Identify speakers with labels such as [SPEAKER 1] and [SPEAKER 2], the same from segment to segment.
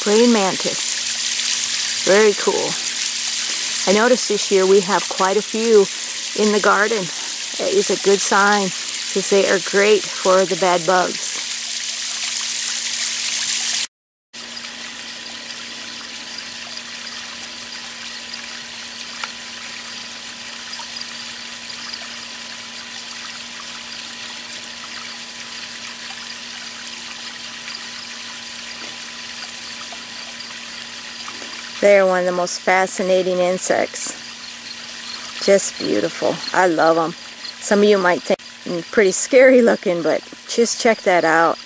[SPEAKER 1] Praying mantis. Very cool. I noticed this year we have quite a few in the garden. It is a good sign because they are great for the bad bugs. They are one of the most fascinating insects. Just beautiful. I love them. Some of you might think they're pretty scary looking, but just check that out.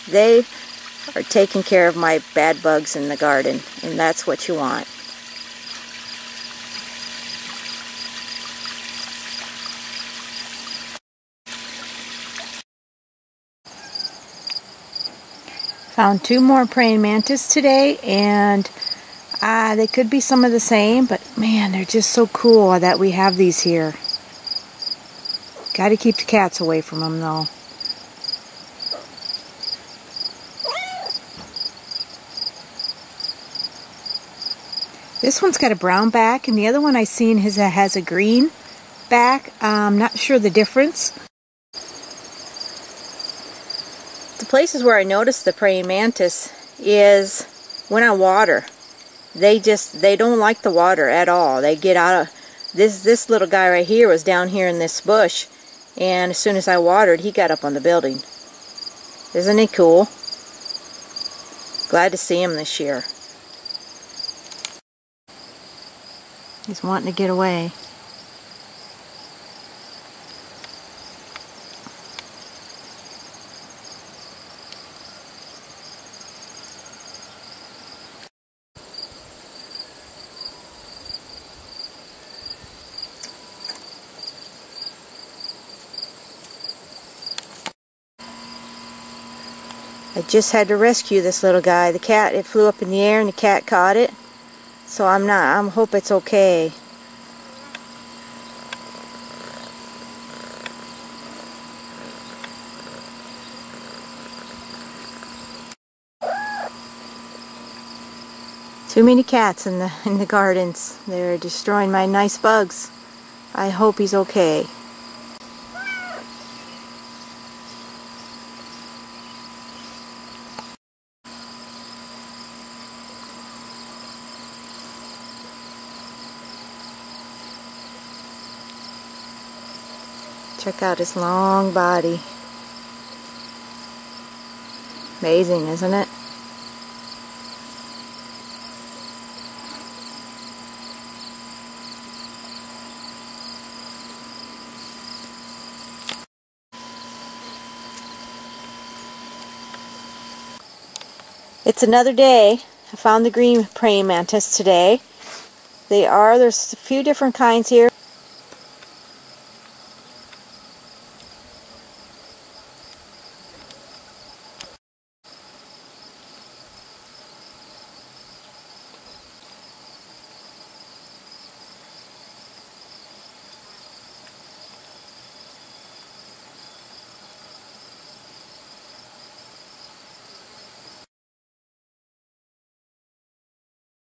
[SPEAKER 1] They are taking care of my bad bugs in the garden, and that's what you want. Found 2 more praying mantis today, and they could be some of the same, but man, they're just so cool that we have these here. Got to keep the cats away from them though. This one's got a brown back, and the other one I seen has a green back. I'm not sure the difference. The places where I noticed the praying mantis is when I water. They don't like the water at all. They get out of this little guy right here was down here in this bush, and as soon as I watered, he got up on the building. Isn't he cool? Glad to see him this year. He's wanting to get away. I just had to rescue this little guy. The cat, it flew up in the air and the cat caught it. So I hope it's okay. Too many cats in the gardens. They're destroying my nice bugs. I hope he's okay. Check out his long body. Amazing, isn't it? It's another day. I found the green praying mantis today. There's a few different kinds here.